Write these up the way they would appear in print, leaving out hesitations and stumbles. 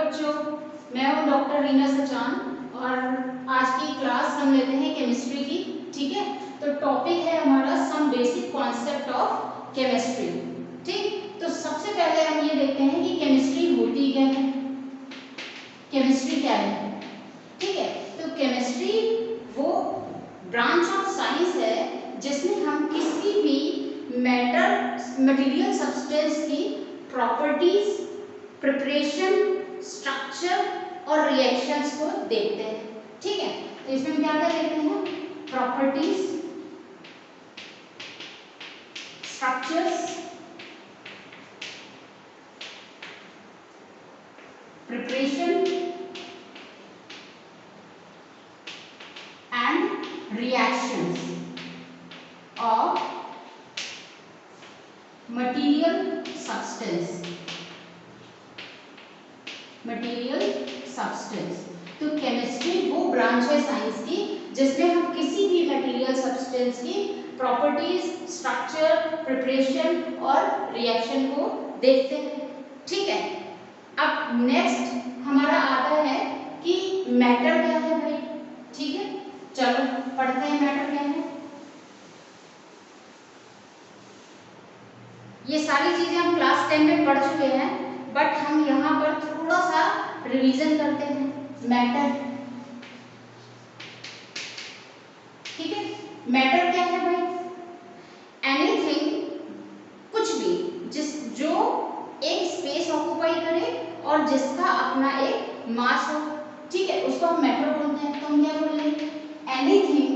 बच्चों, मैं हूँ डॉक्टर रीना सचान और आज की क्लास हम लेते हैं केमिस्ट्री की। ठीक है, तो टॉपिक है हमारा some basic concept of chemistry. ठीक, तो सबसे पहले हम ये देखते हैं कि केमिस्ट्री होती क्या है, केमिस्ट्री क्या है। ठीक है, तो केमिस्ट्री वो ब्रांच ऑफ साइंस है जिसमें हम किसी भी मटेरियल सब्सटेंस की प्रॉपर्टीज, प्रिपरेशन, स्ट्रक्चर और रिएक्शंस को देखते हैं। ठीक है, तो इसमें क्या क्या देखते हैं, properties, structures, preparation and reactions of material substance. Material substance, तो केमिस्ट्री वो ब्रांच है साइंस की जिसमें हम किसी भी मटेरियल सब्सटेंस की प्रॉपर्टीज, स्ट्रक्चर, प्रिपरेशन और रिएक्शन को देखते हैं। ठीक है, अब नेक्स्ट हमारा आता है कि मैटर क्या है भाई। ठीक है, चलो पढ़ते हैं मैटर क्या है। ये सारी चीजें हम क्लास 10 में पढ़ चुके हैं, बट हम यहाँ पर थोड़ा सा रिवीजन करते हैं। मैटर, ठीक है, मैटर क्या है भाई, एनीथिंग, कुछ भी जो एक स्पेस ऑक्युपाई करे और जिसका अपना एक मास हो। ठीक है, उसको हम मैटर बोलते हैं। तो हम क्या बोल रहे हैं, anything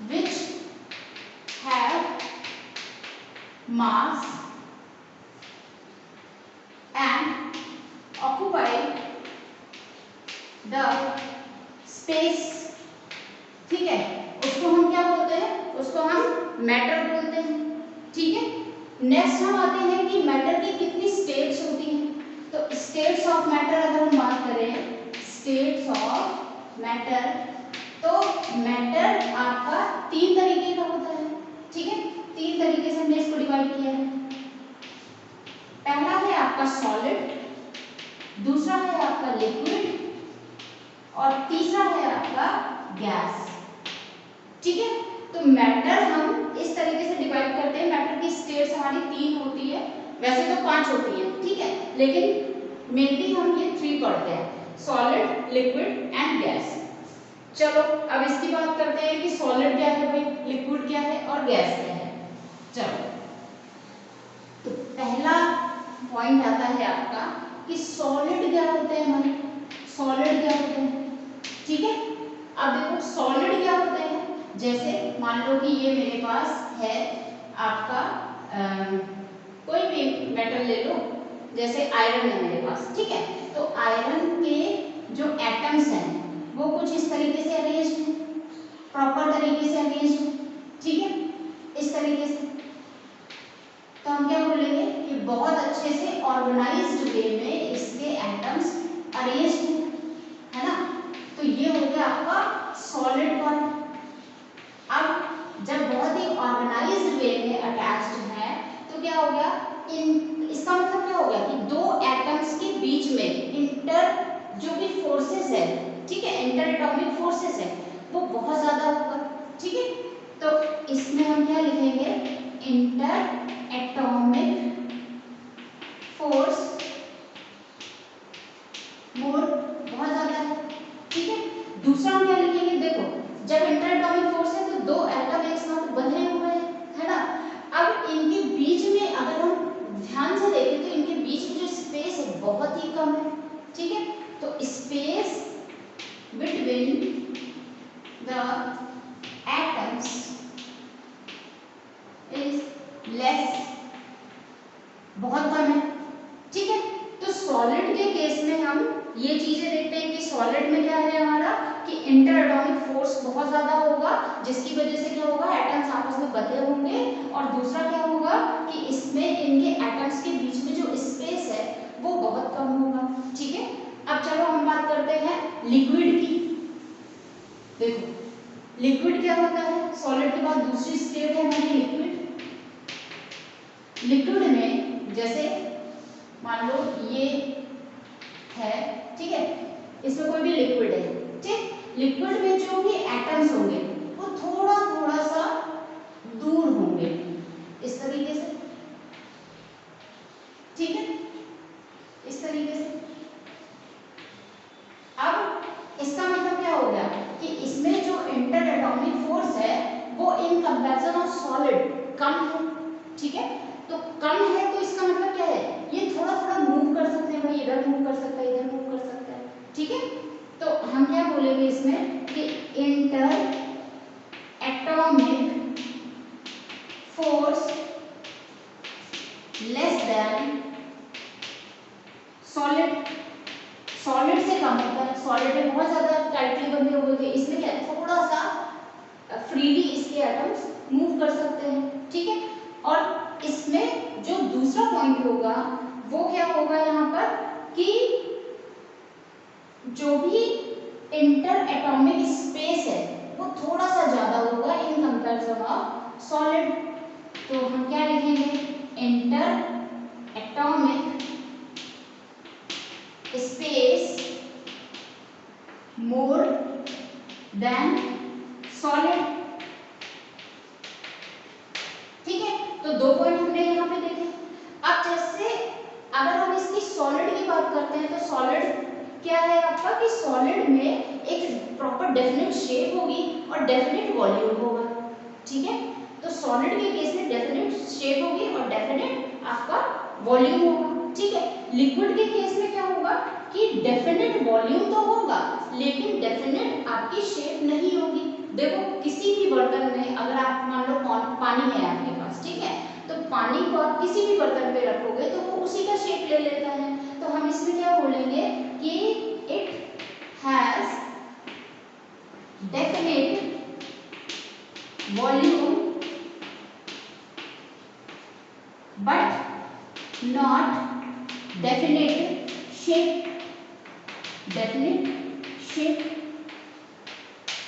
which have mass and occupy the space। ठीक है, उसको हम क्या बोलते हैं, उसको हम मैटर बोलते हैं। ठीक है, नेक्स्ट हम आते हैं कि मैटर की कितनी स्टेट्स होती हैं। तो स्टेट्स ऑफ मैटर अगर हम बात करें, स्टेट्स ऑफ मैटर, तो मैटर आपका 3 तरीके का होता है। ठीक है, 3 तरीके से हमने इसको डिवाइड किया है। पहला है आपका सॉलिड, दूसरा है आपका लिक्विड और तीसरा है आपका गैस। ठीक है, तो मैटर हम इस तरीके से डिवाइड करते हैं। मैटर की स्टेट्स हमारी 3 होती है, वैसे तो 5 होती है। ठीक है, लेकिन मेनली हम ये 3 पढ़ते हैं, सॉलिड, लिक्विड एंड गैस। चलो अब इसकी बात करते हैं कि सॉलिड क्या है भाई, लिक्विड क्या है और गैस क्या है। चलो, तो पहला पॉइंट आता है आपका कि सॉलिड क्या होते हैं हमारे, सॉलिड क्या होते हैं। ठीक है, अब देखो सॉलिड क्या होते हैं, जैसे मान लो कि ये मेरे पास है आपका कोई भी मेटल ले लो, जैसे आयरन है मेरे पास। ठीक है, तो आयरन के जो एटम्स हैं वो कुछ इस तरीके से अरेंज हैं, प्रॉपर तरीके से अरेंज हैं। ठीक है, इस तरीके से, तो हम क्या बोलेंगे कि बहुत अच्छे से ऑर्गेनाइज्ड वे में इसके एटम्स अरेंज्ड है ना। तो ये हो गया आपका सॉलिड पार्ट। अब जब बहुत ही ऑर्गेनाइज्ड वे में अटैच्ड है तो क्या हो गया, इसका मतलब क्या हो गया कि 2 एटम्स के बीच में इंटर जो भी फोर्सेस है, ठीक है, इंटर एटॉमिक फोर्सेस है, वो बहुत ज्यादा होगा। ठीक है, तो इसमें हम क्या लिखेंगे, इंटर एटॉमिक फोर्स मोर, बहुत ज्यादा है। ठीक है, दूसरा हम क्या लिखेंगे, देखो जब इंटर एटॉमिक फोर्स है तो 2 एटम एक साथ बंधे हुए हैं, है ना। अब इनके बीच में अगर हम ध्यान से देखें तो इनके बीच में जो स्पेस है बहुत ही कम है। ठीक है, तो space between the atoms is less, बहुत कम है। ठीक है, तो सॉलिड के केस में हम ये चीजें देखते हैं कि सॉलिड में क्या है हमारा कि इंटर एटॉमिक फोर्स बहुत ज्यादा होगा, जिसकी वजह से क्या होगा, एटम्स आपस में बंधे होंगे। और दूसरा क्या होगा कि इसमें इनके एटम्स के बीच में जो स्पेस है वो बहुत कम होगा। ठीक है, अब चलो हम बात करते हैं लिक्विड की। देखो लिक्विड क्या होता है, सॉलिड के बाद दूसरी स्टेट है हमारी लिक्विड। लिक्विड में जैसे मान लो ये है, ठीक है, इसमें कोई भी लिक्विड है, ठीक, लिक्विड में जो भी एटम्स होंगे वो थोड़ा थोड़ा सा दूर होंगे इस तरीके से, ठीक है, इस तरीके से। अब इसका मतलब क्या हो गया कि इसमें जो इंटर एटॉमिक फोर्स है वो इन कंपैरिजन ऑफ सॉलिड कम है, ठीक है, तो कम है तो इसका मतलब क्या है, ये थोड़ा थोड़ा मूव कर सकते हैं, भाई इधर मूव कर सकता है, इधर मूव कर सकता है, ठीक है, तो हम क्या बोलेंगे इसमें कि inter atomic force less than solid, solid से कम होता है, सॉलिड में बहुत ज्यादा टाइटली बंधे हुए थे, इसमें क्या थोड़ा सा फ्रीली इसके एटम्स मूव कर सकते हैं, ठीक है, और इसमें जो दूसरा पॉइंट होगा वो क्या होगा यहाँ पर कि जो भी इंटर एटॉमिक स्पेस है वो थोड़ा सा ज्यादा होगा इन कंपैरिजन ऑफ सॉलिड, तो हम क्या लिखेंगे, inter atomic space more than solid, ठीक है, तो दो पॉइंट हमने यहाँ पे देखे। अब जैसे अगर हम इसकी सॉलिड की बात करते हैं तो सॉलिड क्या है आपका कि सॉलिड में एक प्रॉपर डेफिनेट शेप होगी और डेफिनेट वॉल्यूम होगा, ठीक है, तो सॉलिड के केस में डेफिनेट शेप होगी और डेफिनेट आपका वॉल्यूम होगा, ठीक है, लिक्विड के केस में क्या होगा कि डेफिनेट वॉल्यूम तो होगा लेकिन डेफिनेट आपकी शेप नहीं होगी। देखो किसी भी बर्तन में अगर आप मान लो पानी है आपके पास, ठीक है, तो पानी को आप किसी भी बर्तन पे रखोगे तो वो उसी का शेप ले लेता है, तो हम इसमें क्या बोलेंगे कि it has definite volume but not definite shape, definite shape,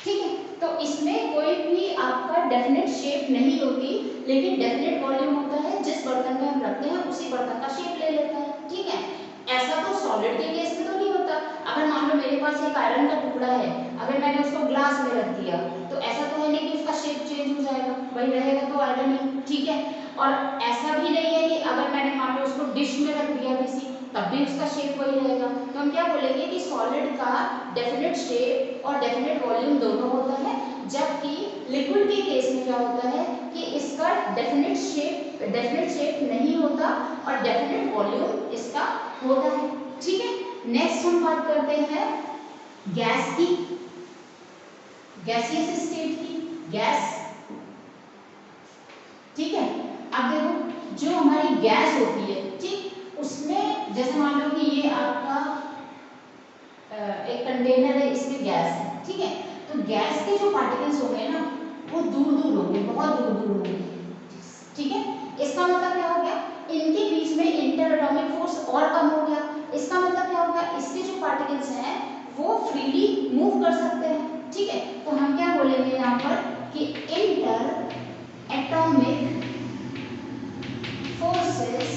ठीक है, तो इसमें कोई भी आपका डेफिनेट शेप नहीं होती लेकिन डेफिनेट वॉल्यूम होता है, जिस बर्तन में हम रखते हैं उसी बर्तन का शेप ले लेता है, ठीक है, ऐसा तो सॉलिड के केस में तो नहीं होता। अगर मान लो मेरे पास एक आयरन का टुकड़ा है, अगर मैंने उसको ग्लास में रख दिया तो ऐसा तो है नहीं कि उसका शेप चेंज हो जाएगा, वही रहेगा तो आयरन ही, ठीक है, और ऐसा भी नहीं है कि अगर मैंने मान लो उसको डिश में रख दिया किसी तब भी उसका शेप वही रहेगा, तो हम क्या बोलेंगे कि सॉलिड का डेफिनेट शेप और डेफिनेट वॉल्यूम दोनों होता है, जबकि लिक्विड के केस में क्या होता है कि इसका डेफिनेट शेप नहीं होता और डेफिनेट वॉल्यूम इसका होता है, ठीक है। नेक्स्ट हम बात करते हैं गैस की, गैसियस स्टेट की, गैस, ठीक है, अब देखो जो हमारी गैस होती है, ठीक, उसमें जैसे मान लो कि ये आपका एक कंटेनर है, इसमें गैस है, ठीक है, तो गैस के जो पार्टिकल्स होंगे ना वो दूर दूर होंगे, बहुत दूर दूर होंगे, ठीक है, इसका मतलब क्या हो गया, इनके बीच में इंटर एटॉमिक फोर्स और कम हो गया, इसका मतलब क्या होगा, इसके जो पार्टिकल्स हैं वो फ्रीली मूव कर सकते हैं, ठीक है, तो हम क्या बोलेंगे यहाँ पर कि inter atomic forces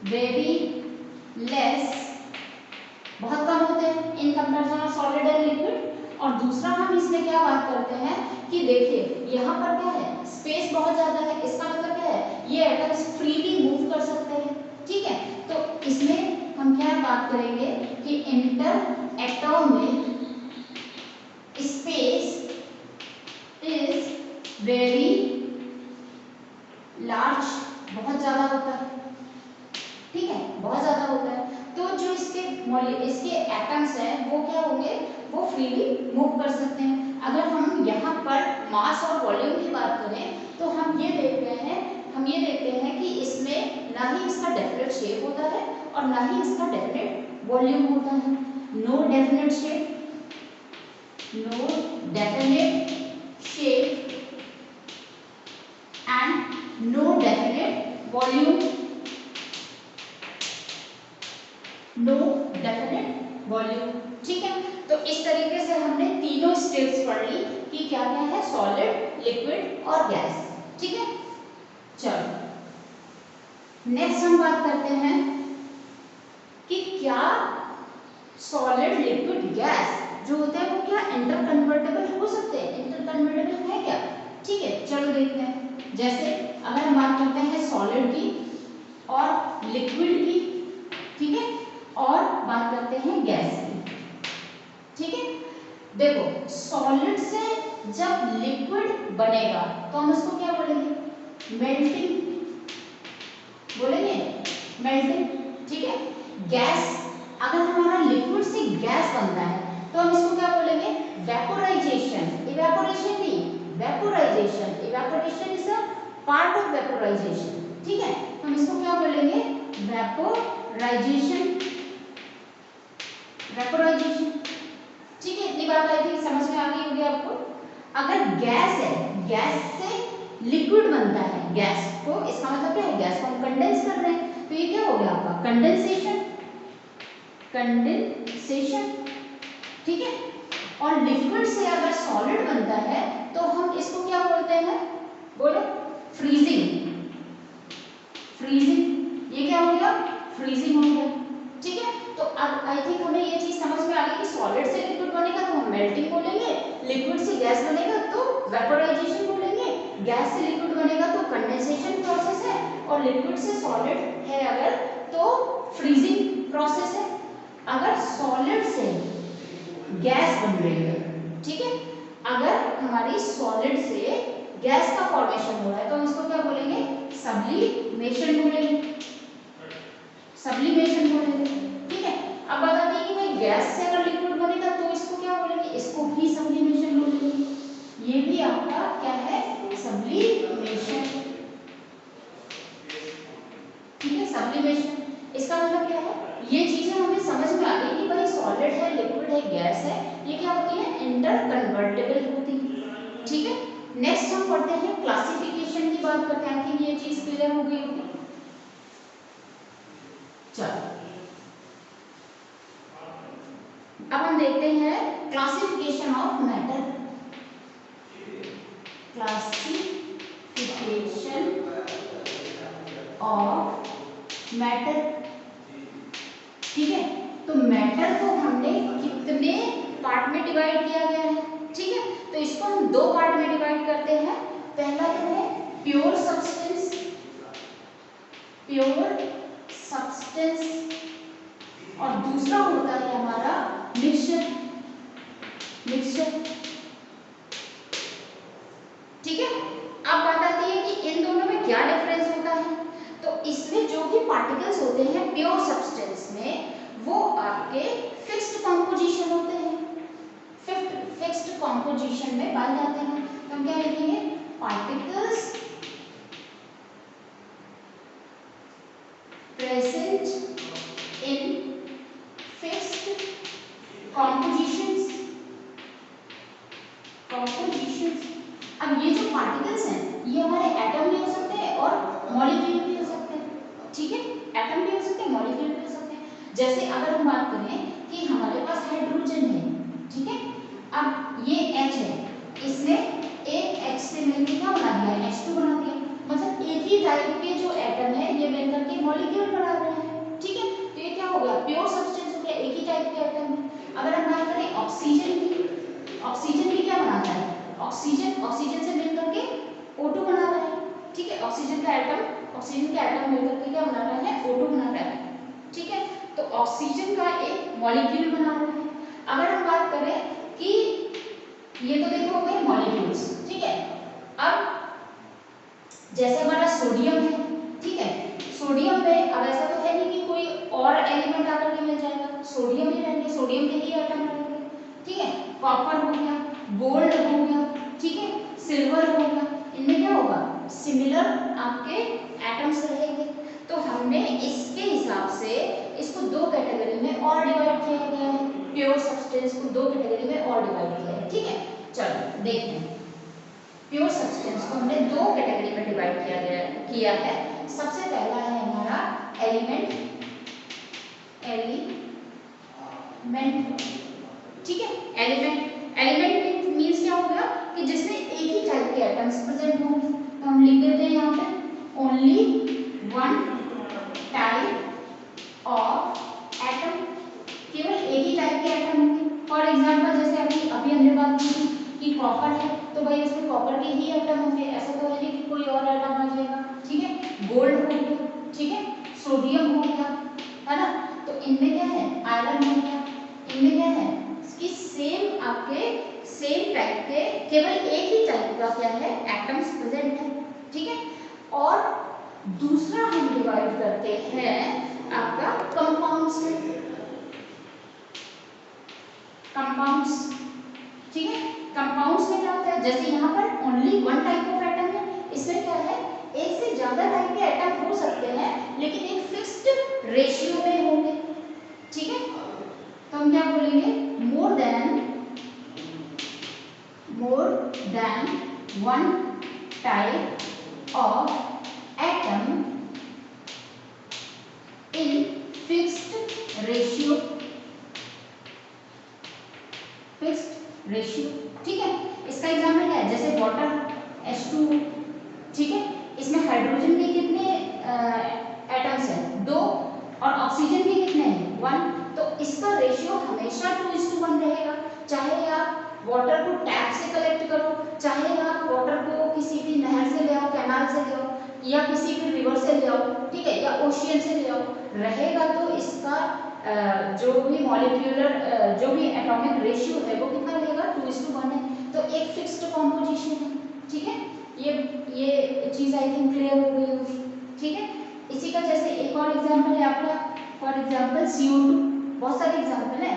very less, बहुत कम होते हैं in comparison of solid and liquid. और दूसरा हम इसमें क्या बात करते हैं कि देखिए यहाँ पर क्या है, स्पेस बहुत ज्यादा है, इसका मतलब क्या है, ये एटम्स फ्रीली मूव कर सकते हैं, ठीक है, तो इसमें हम क्या बात करेंगे कि inter atomic space is very large, बहुत ज्यादा होता है, ठीक है, बहुत ज्यादा होता है, तो जो इसके एटम्स हैं वो क्या होंगे, वो फ्रीली मूव कर सकते हैं। अगर हम यहाँ पर मास और वॉल्यूम की बात करें तो हम ये देखते हैं कि इसमें ना ही इसका डेफिनेट शेप होता है और ना ही इसका डेफिनेट वॉल्यूम होता है, no definite shape, no definite shape and no definite volume, no definite volume, ठीक है, तो इस तरीके से हमने तीनों स्टेप्स पढ़ ली कि क्या क्या है, सॉलिड, लिक्विड और गैस, ठीक है। चलो नेक्स्ट हम बात करते हैं क्या सॉलिड लिक्विड गैस जो होते हैं वो क्या इंटर कन्वर्टेबल हो सकते हैं, इंटर कन्वर्टेबल है क्या? ठीक है, चलो देखते हैं। जैसे अगर हम बात करते हैं सॉलिड की और लिक्विड की, ठीक है, और बात करते हैं गैस की, ठीक है। देखो सॉलिड से जब लिक्विड बनेगा तो हम उसको क्या बोलेंगे? मेल्टिंग बोलेंगे, मेल्टिंग, ठीक है। गैस, अगर हमारा लिक्विड से गैस बनता है तो हम इसको क्या बोलेंगे? वेपोराइजेशन, इवेपोरेशन नहीं, vaporisation. Evaporation is a part of vaporisation, ठीक है। हम इसको क्या बोलेंगे? वेपोराइजेशन, वेपोराइजेशन, ठीक है। इतनी बात आई थी, समझ में आ गई होगी आपको। अगर गैस है, गैस से लिक्विड बनता है, गैस को, इसका मतलब क्या है? गैस को हम कंडेंस कर रहे हैं, तो ये क्या हो गया आपका? कंडेंसेशन, कंडेंसेशन, ठीक है। और लिक्विड से अगर सॉलिड बनता है तो हम इसको क्या बोलते हैं? बोलो, फ्रीजिंग, फ्रीजिंग। ये क्या हो गया? फ्रीजिंग हो गया, ठीक है। तो अब आई थिंक हमें ये चीज समझ में आ गई कि सॉलिड से लिक्विड बनेगा तो हम मेल्टिंग बोलेंगे, लिक्विड से गैस बनेगा तो वेपोराइजेशन बोलेंगे, गैस से लिक्विड बनेगा तो कंडेंसेशन प्रोसेस है, और लिक्विड से सॉलिड है अगर तो फ्रीजिंग प्रोसेस है। अगर सॉलिड से गैस बन रही है, ठीक है, अगर हमारी सॉलिड से गैस का फॉर्मेशन हो रहा है तो हम इसको क्या बोलेंगे? सब्लिमेशन बोलेंगे, सब्लिमेशन बोलेंगे, ठीक है। अब बात आती है कि भाई गैस से अगर लिक्विड बनेगा तो इसको क्या बोलेंगे? इसको भी सब्लिमेशन बोलेंगे। ये भी आपका क्या है? सब्लिमेशन, ठीक है, सब्लिमेशन। इसका मतलब क्या है? ये चीजें हमें समझ में आ गई कि भाई सॉलिड है, लिक्विड है, गैस है, ये क्या होती है? इंटर कन्वर्टेबल होती है, ठीक है। नेक्स्ट हम पढ़ते हैं क्लासिफिकेशन की बात करते हैं। कि ये चीज क्लियर हो गई होगी। चलो अब हम देखते हैं classification of matter, classification of matter, ठीक है। तो मैटर को हमने कितने पार्ट में डिवाइड किया गया है? ठीक है, तो इसको हम दो पार्ट में डिवाइड करते हैं। पहला तो है प्योर सब्सटेंस, प्योर सब्सटेंस, और दूसरा होता है हमारा मिक्सचर, मिक्सचर, ठीक है। अब बात आती है कि इन दोनों में क्या डिफरेंस होता है। तो इसमें जो भी पार्टिकल्स होते हैं प्योर सब्सटेंस में, वो आपके फिक्स्ड कॉम्पोजिशन होते हैं, फिक्स्ड कॉम्पोजिशन में पाए जाते हैं। तो हम क्या लिखेंगे? Particles present in fixed compositions, compositions. अब ये जो पार्टिकल्स हैं ये हमारे एटम भी हो सकते हैं और मॉलिक्यूल भी हो सकते हैं, ठीक है। एटम भी हो सकते हैं, मॉलिक्यूल भी हो सकते हैं। जैसे अगर हम बात करें कि हमारे पास हाइड्रोजन है, ठीक है। अब ये H है, इसने एक H से मिलकर क्या बना दिया? H2 बना दिया। मतलब एक ही टाइप के जो एटम है ये मिलकर के मॉलिक्यूल बना रहे हैं, ठीक है। तो ये क्या हो गया? प्योर सब्सटेंस हो गया, एक ही टाइप के एटम है। अगर हम बात करें ऑक्सीजन की, ऑक्सीजन भी क्या बनाता है? ऑक्सीजन, ऑक्सीजन से मिलकर के O2 बना रहा है, ठीक है। ऑक्सीजन का एटम, ऑक्सीजन का एटम मिलकर के क्या बना रहा है? O2 बना रहा है, ठीक है। तो ऑक्सीजन का एक मॉलिक्यूल बना रहा है। अगर हम बात करें कि ये तो देखो हो गए मॉलिक्यूल्स, ठीक है। अब जैसे हमारा सोडियम है, ठीक है। सोडियम में अब ऐसा तो है नहीं कि कोई और एलिमेंट आकर के मिल जाएगा, सोडियम ही रहेंगे, सोडियम के ही एटम रहेंगे, ठीक है। कॉपर हो गया, गोल्ड हो गया, ठीक है, सिल्वर हो गया, इनमें क्या होगा? सिमिलर आपके एटम्स रहेंगे। तो हमने इसके हिसाब से इसको दो कैटेगरी में और डिवाइड किया गया है, प्योर सब्सटेंस को दो कैटेगरी में और डिवाइड किया है, ठीक है। चलो देखते हैं। प्योर सब्सटेंस को हमने दो कैटेगरी में डिवाइड किया है। सबसे पहला है हमारा एलिमेंट, एलिमेंट, ठीक है। एलिमेंट, एलिमेंट मींस क्या हो गया? कि जिसमें एक ही टाइप के एटम्स प्रेजेंट होंगे। तो हम लिख देते हैं यहाँ पे only one type of atom example जैसे अभी अभी हमने बात की थी कि कॉपर है, तो भाई उसमें कॉपर के ही एटम होंगे, ऐसा तो है नहीं कि कोई और एटम आ जाएगा, ठीक है। गोल्ड हो गया, ठीक है, सोडियम हो गया, है ना, तो इनमें क्या है, आयरन हो गया, इनमें क्या है कि सेम आपके सेम टाइप के केवल एक ही टाइप का क्या है एटम्स प्रेजेंट है, ठीक है। और दूसरा हम डिवाइड करते हैं आपका कंपाउंड्स में, कंपाउंड्स, ठीक है। कंपाउंड्स में क्या होता है, जैसे यहाँ पर only one type of atom है, इसमें क्या है एक से ज्यादा टाइप के एटम हो सकते हैं लेकिन एक फिक्स्ड रेशियो में होंगे, ठीक है। तो हम क्या बोलेंगे, more than one type of atom in fixed ratio, fixed ratio, ठीक है। इसका एग्जांपल क्या है, जैसे वाटर H2, ठीक है, इसमें हाइड्रोजन के कितने एटम्स हैं, 2, और ऑक्सीजन के कितने हैं, 1, तो इसका रेशियो हमेशा 2:1 रहेगा। चाहे आप वाटर को टैप से कलेक्ट करो, चाहे आप वाटर को किसी भी नहर से ले आओ, कैनाल से ले आओ, या किसी भी रिवर से ले आओ, ठीक है, या ओशियन से ले आओ, रहेगा तो इसका जो भी मॉलिक्यूलर जो भी एटॉमिक रेशियो है वो कितना रहेगा, 2:1 है, तो एक फिक्स्ड कॉम्पोजिशन है, ठीक है। ये चीज आई थिंक क्लियर हो गई होगी, ठीक है। इसी का जैसे एक और एग्जांपल है आपका, फॉर एग्जांपल CO2, बहुत सारे एग्जांपल है।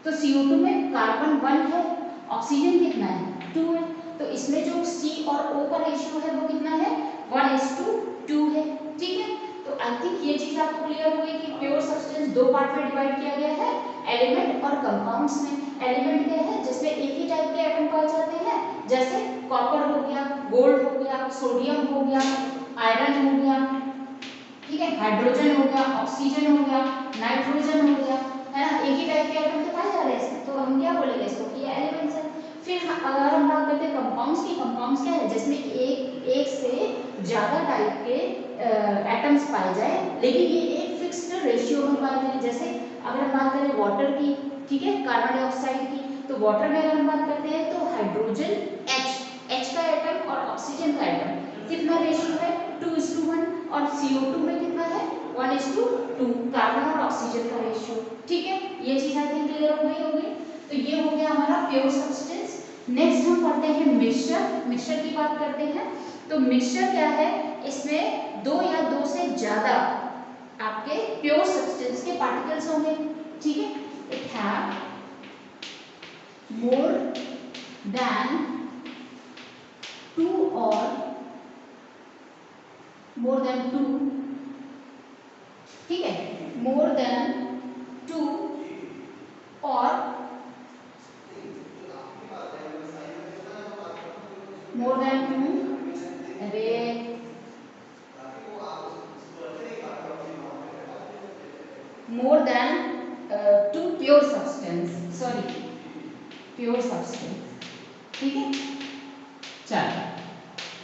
तो CO2 में कार्बन 1 है, ऑक्सीजन कितना है, 2 है, तो इसमें जो C और O का रेशियो है वो कितना है, 1:2 है, ठीक है। तो आई थिंक ये चीज आपको क्लियर हो गई कि प्योर सब्सटेंस दो पार्ट में डिवाइड किया गया है, एलिमेंट और कंपाउंड्स में। एलिमेंट क्या है, जिसमें एक ही टाइप के एटम पाए जाते हैं, जैसे कॉपर हो गया, गोल्ड हो गया, सोडियम हो गया, आयरन हो गया, ठीक है, हाइड्रोजन हो गया, ऑक्सीजन हो गया, नाइट्रोजन हो गया, है ना, एक ही टाइप के एटम तो पाए जा रहे हैं इसमें, तो हम क्या बोलेंगे इसको कि ये एलिमेंट्स है। फिर अगर हम बात करते हैं कंपाउंड्स की, कंपाउंड्स क्या है, जिसमें एक से ज्यादा टाइप के एटम्स पाए जाए लेकिन ये एक फिक्स्ड रेशियो में पाए जाए। जैसे अगर हम बात करें वाटर की, ठीक है, कार्बन डाइऑक्साइड की, तो वाटर में अगर हम बात करते हैं तो हाइड्रोजन H का एटम और ऑक्सीजन का एटम कितना रेशियो है, 2:1, और CO2 में कितना है, 1:2, कार्बन और ऑक्सीजन का रेशियो, ठीक है। ये चीज आई थिंक क्लियर हो गई होगी। तो ये हो गया हमारा प्योर सब्सटेंस। नेक्स्ट हम पढ़ते हैं मिक्सचर। मिक्सचर की बात करते हैं तो मिक्सचर क्या है, इसमें दो या दो से ज्यादा आपके प्योर सब्सटेंस के पार्टिकल्स होंगे, ठीक है। It have more than 2 or more than 2, ठीक है, more than 2 or more than 2 अरे more than 2 pure substance, sorry pure substance, ठीक है। चलो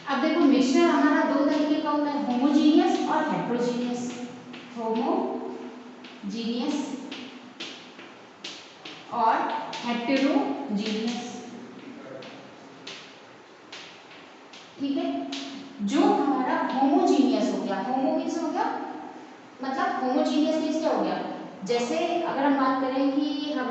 अब देखो मिक्सचर हमारा दो तरीके का होता है, होमोजीनियस और हेट्रोजीनियस। होमोजीनियस और हेटेरोजीनियस, ठीक है। जो हमारा होमोजीनियस हो गया, होमो मींस हो गया मतलब होमोजीनियस मींस क्या हो गया, जैसे अगर हम बात करें कि हम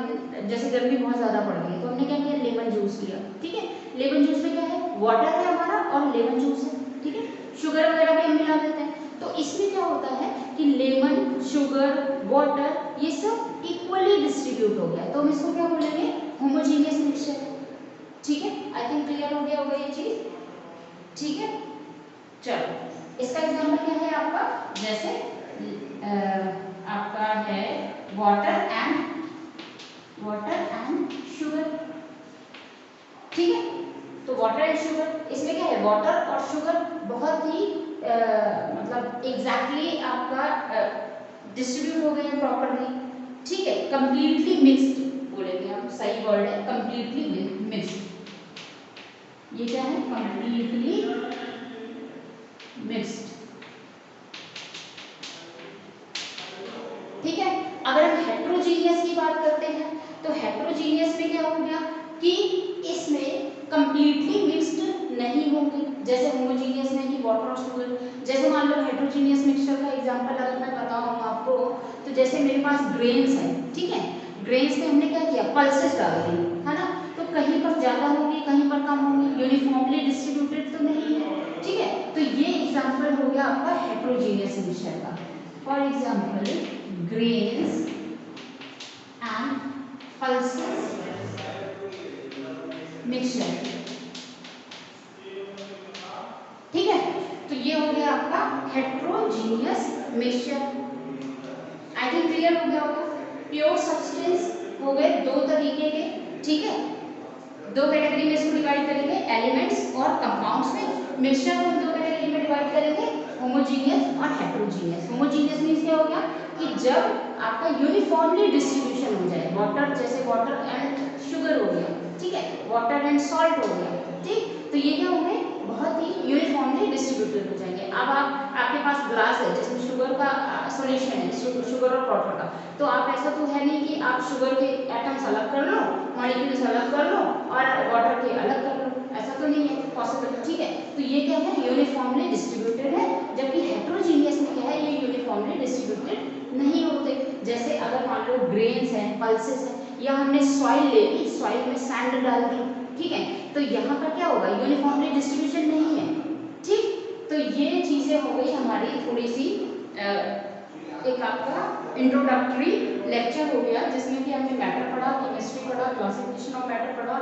जैसे गर्मी बहुत ज्यादा पड़ रही है तो हमने क्या किया, लेमन जूस लिया, ठीक है। लेमन जूस में क्या है, वाटर है हमारा और लेमन जूस है, ठीक है। शुगर वगैरह भी हम मिला देते हैं, तो इसमें क्या होता है कि लेमन, शुगर, वाटर ये सब इक्वली डिस्ट्रीब्यूट हो गया, तो हम इसको क्या बोलेंगे, होमोजीनियस मिक्सचर, ठीक है। आई थिंक क्लियर हो गया होगा ये चीज, ठीक है। चलो इसका एग्जांपल क्या है आपका, जैसे आपका है वाटर एंड शुगर, ठीक है। तो वाटर एंड शुगर, इसमें क्या है, वाटर और शुगर बहुत ही मतलब एग्जैक्टली आपका डिस्ट्रीब्यूट हो गए हैं प्रॉपर्ली, ठीक है। कंप्लीटली मिक्स्ड बोलेंगे हम, सही वर्ड है कंप्लीटली मिक्स्ड। ये क्या है, कंप्लीटली मिक्स्ड, ठीक है। अगर हम हेट्रोजीनियस की बात करते हैं तो हेट्रोजीनियस में क्या हो गया कि इसमें कंप्लीटली मिक्स्ड नहीं होंगे, जैसे होमोजीनियस में कि वाटर और शुगर। जैसे मान लो हेट्रोजीनियस मिक्सचर का एग्जांपल अगर मैं बताऊं आपको, तो जैसे मेरे पास ग्रेन्स है, ठीक है, ग्रेन्स में हमने क्या किया, पल्सेस डाल दी, है ना, तो कहीं पर ज्यादा होंगी कहीं पर कम होंगी, यूनिफॉर्मली डिस्ट्रीब्यूटेड तो नहीं है, ठीक है। तो ये एग्जांपल हो गया आपका हेट्रोजीनियस मिक्सचर का। For example grains and pulses mixture, ठीक है। तो ये हो गया आपका heterogeneous mixture. I think clear हो गया होगा। प्योर सब्सटेंस हो गए दो तरीके के, ठीक है, दो कैटेगरी में इसको डिवाइड करेंगे, एलिमेंट्स और कंपाउंड्स में। मिक्सचर को दो कैटेगरी में डिवाइड करेंगे, होमोजीनियस और हेट्रोजीनियस। होमोजीनियस मींस क्या हो गया कि जब आपका यूनिफॉर्मली डिस्ट्रीब्यूशन हो जाए, वाटर जैसे वाटर एंड शुगर हो गया, ठीक है, वाटर एंड सॉल्ट हो गया, ठीक, तो ये क्या होंगे, बहुत ही यूनिफॉर्मली डिस्ट्रीब्यूटेड हो जाएंगे। अब आपके पास ग्लास है जिसमें शुगर का सॉल्यूशन है, शुगर और वाटर का, तो आप ऐसा तो है नहीं कि आप शुगर के एटम्स अलग कर लो, मॉलिक्यूल्स अलग कर लो और वाटर के अलग कर लो, ऐसा तो नहीं है पॉसिबल, ठीक है। तो ये क्या है, यूनिफॉर्मली डिस्ट्रीब्यूटेड है, जबकि हेट्रोजीनियस में क्या है, ये यूनिफॉर्मली डिस्ट्रीब्यूटेड नहीं होते। जैसे अगर मान लो ग्रेन्स हैं, पल्सेस हैं, या हमने सॉइल ले ली, सॉइल में सैंड डाल दी, ठीक है, तो यहाँ पर क्या होगा, यूनिफॉर्मली डिस्ट्रीब्यूशन नहीं है, ठीक। तो ये चीजें हो गई हमारी थोड़ी सी एक आपका इंट्रोडक्टरी लेक्चर हो गया, जिसमें कि हमने मैटर पढ़ा, केमिस्ट्री पढ़ा, क्लासिफिकेशन ऑफ मैटर पढ़ा,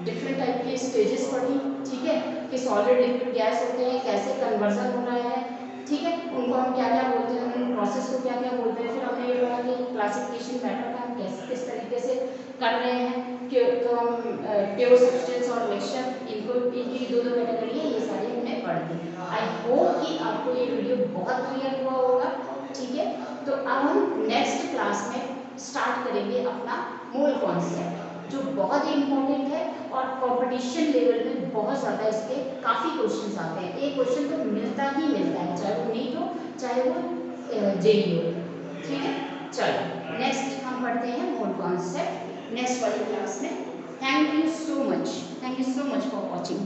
डिफरेंट टाइप के स्टेजेस पढ़ी, ठीक है, कि सॉलिड लिक्विड गैस होते हैं, कैसे कन्वर्जन हो रहा है, ठीक है, उनको हम क्या क्या बोलते हैं, उन प्रोसेस को क्या क्या बोलते हैं। फिर हमने ये पढ़ा कि क्लासिफिकेशन मैटर का हम कैसे किस तरीके से कर रहे हैं, कि तो हम प्योर सब्सटेंस और मिक्सचर, इनको इनकी दो दो कैटेगरी है, ये सारी हमने पढ़ दी। आई होप कि आपको ये वीडियो बहुत क्लियर हुआ होगा, ठीक है। तो अब हम नेक्स्ट क्लास में स्टार्ट करेंगे अपना मोल कॉन्सेप्ट, जो बहुत ही इंपॉर्टेंट है और कंपटीशन लेवल में बहुत ज़्यादा इसके काफ़ी क्वेश्चंस आते हैं। एक क्वेश्चन तो मिलता ही मिलता है, चाहे वो नीट हो चाहे वो जेईई हो, ठीक है। चलो नेक्स्ट हम पढ़ते हैं मोल कॉन्सेप्ट नेक्स्ट वाली क्लास में। Thank you so much for watching.